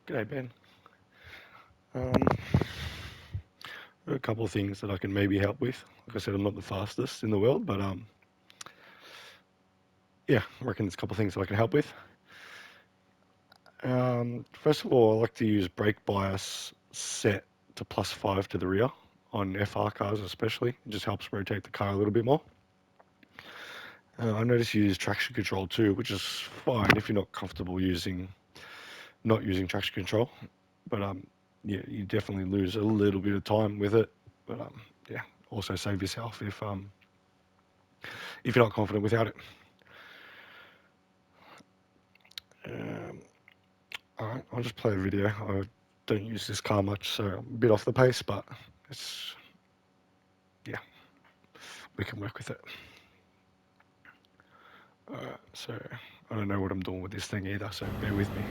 G'day, Ben. Um, there are a couple of things that I can maybe help with. Like I said, I'm not the fastest in the world, but yeah, I reckon there's a couple of things that I can help with. First of all, I like to use brake bias set to +5 to the rear on FR cars especially. It just helps rotate the car a little bit more. I notice you use traction control too, which is fine if you're not comfortable not using traction control. But yeah, you definitely lose a little bit of time with it. But yeah, also save yourself if you're not confident without it. Um, all right, I'll just play a video. I don't use this car much, so I'm a bit off the pace, but it's, yeah, we can work with it. So I don't know what I'm doing with this thing either, so bear with me.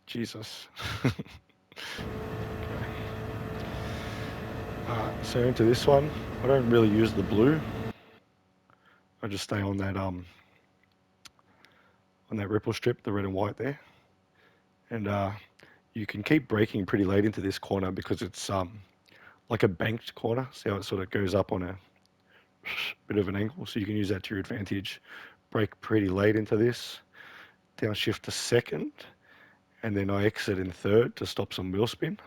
Jesus. So into this one, I don't really use the blue. I just stay on that ripple strip, the red and white there. And you can keep braking pretty late into this corner because it's like a banked corner. See how it sort of goes up on a bit of an angle, so you can use that to your advantage. Brake pretty late into this, downshift to second, and then I exit in third to stop some wheel spin.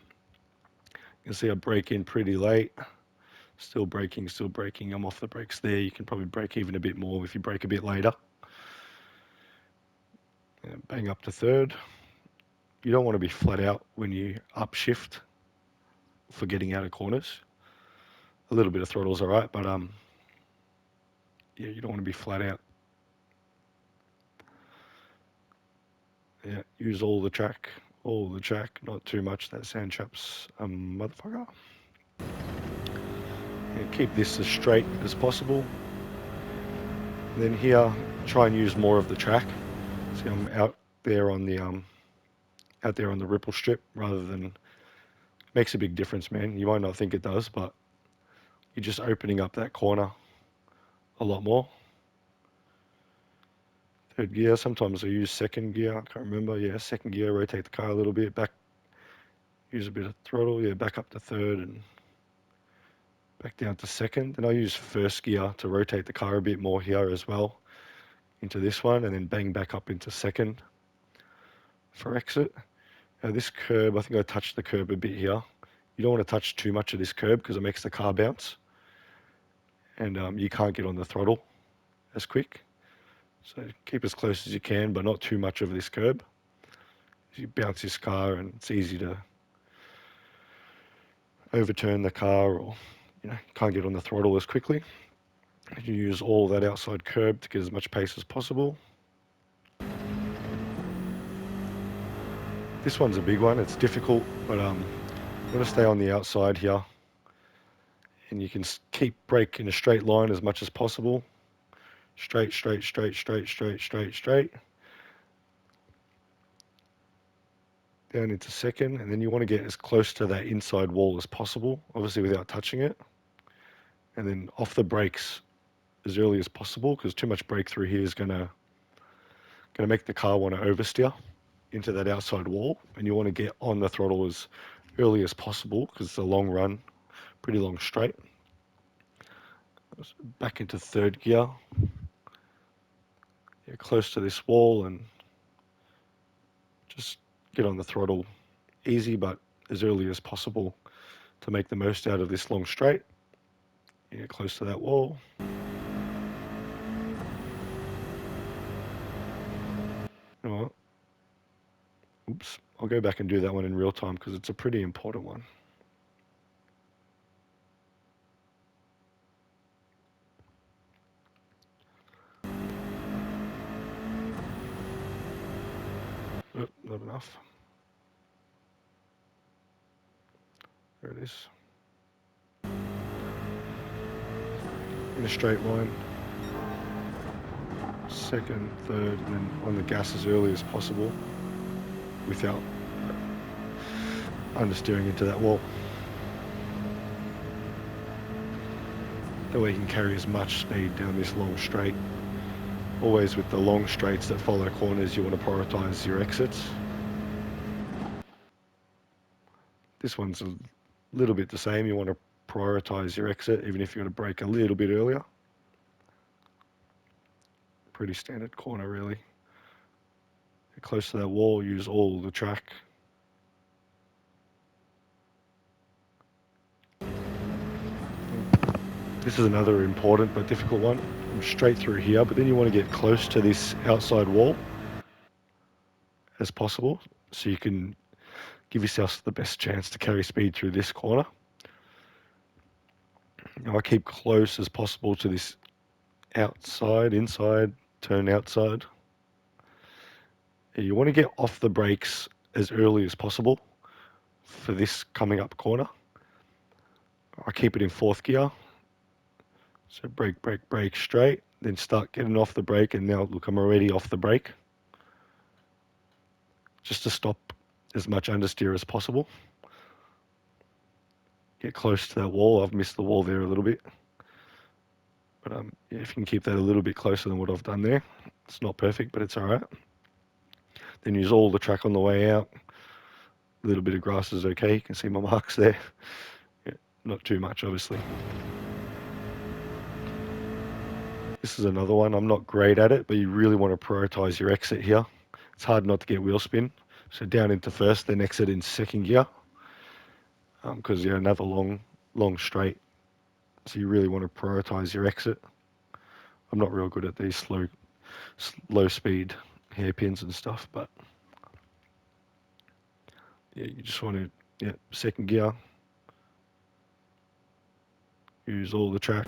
You can see I brake in pretty late, still braking. I'm off the brakes there. You can probably brake even a bit more if you brake a bit later. And bang up to third. You don't want to be flat out when you upshift for getting out of corners. A little bit of throttle's all right, but yeah, you don't want to be flat out. Yeah, use all the track, not too much. That sand trap's a motherfucker. Yeah, keep this as straight as possible. And then here, try and use more of the track. See, I'm out there on the ripple strip rather than. Makes a big difference, man. You might not think it does, but you're just opening up that corner a lot more. Third gear, sometimes I use second gear. I can't remember. Yeah, second gear, rotate the car a little bit, back, use a bit of throttle. Yeah, back up to third and back down to second. And I use first gear to rotate the car a bit more here as well into this one, and then bang back up into second for exit. Now this curb, I think I touched the curb a bit here. You don't want to touch too much of this curb because it makes the car bounce, and you can't get on the throttle as quick. So keep as close as you can, but not too much of this curb. You bounce this car and it's easy to overturn the car, or can't get on the throttle as quickly. You use all that outside curb to get as much pace as possible. This one's a big one. It's difficult, but I'm going to stay on the outside here, and you can keep brake in a straight line as much as possible. Straight. Down into second, and then you want to get as close to that inside wall as possible, obviously without touching it. And then off the brakes as early as possible, because too much brake through here is gonna make the car want to oversteer into that outside wall, and you want to get on the throttle as early as possible because it's a long run, pretty long straight. Back into third gear, close to this wall, and just get on the throttle easy but as early as possible to make the most out of this long straight. Close to that wall. Oh, oops, I'll go back and do that one in real time because it's a pretty important one. Oh, not enough. There it is. In a straight line. Second, third, and then on the gas as early as possible without understeering into that wall. That way you can carry as much speed down this long straight. Always with the long straights that follow corners, you want to prioritize your exits. This one's a little bit the same. You want to prioritize your exit, even if you want to brake a little bit earlier. Pretty standard corner, really. Get close to that wall, use all the track. This is another important but difficult one. I'm straight through here, but then you want to get close to this outside wall as possible, so you can give yourself the best chance to carry speed through this corner. Now I keep close as possible to this outside, inside, turn outside. You want to get off the brakes as early as possible for this coming up corner. I keep it in fourth gear. So brake, brake, brake straight, then start getting off the brake, and now look, I'm already off the brake. Just to stop as much understeer as possible. Get close to that wall. I've missed the wall there a little bit. But yeah, if you can keep that a little bit closer than what I've done there, it's not perfect, but it's all right. Then use all the track on the way out. A little bit of grass is okay. You can see my marks there. Yeah, not too much, obviously. This is another one. I'm not great at it, but you really want to prioritize your exit here. It's hard not to get wheel spin. So down into first, then exit in second gear. Because you're another long straight. So you really want to prioritize your exit. I'm not real good at these low speed hairpins and stuff, but yeah, you just want to, yeah, second gear. Use all the track.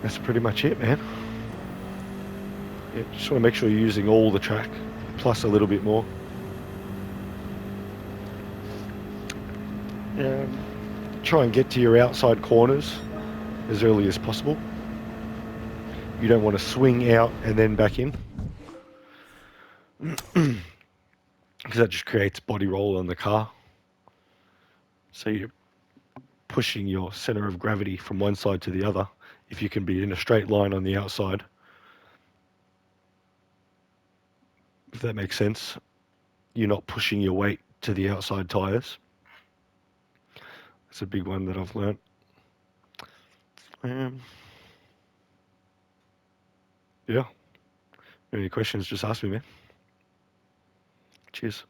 That's pretty much it, man. Yeah, just want to make sure you're using all the track, plus a little bit more. Try and get to your outside corners as early as possible. You don't want to swing out and then back in, because that just creates body roll on the car. So you're pushing your center of gravity from one side to the other. If you can be in a straight line on the outside, if that makes sense, you're not pushing your weight to the outside tires. It's a big one that I've learnt. Yeah. Any questions, just ask me, man. Cheers.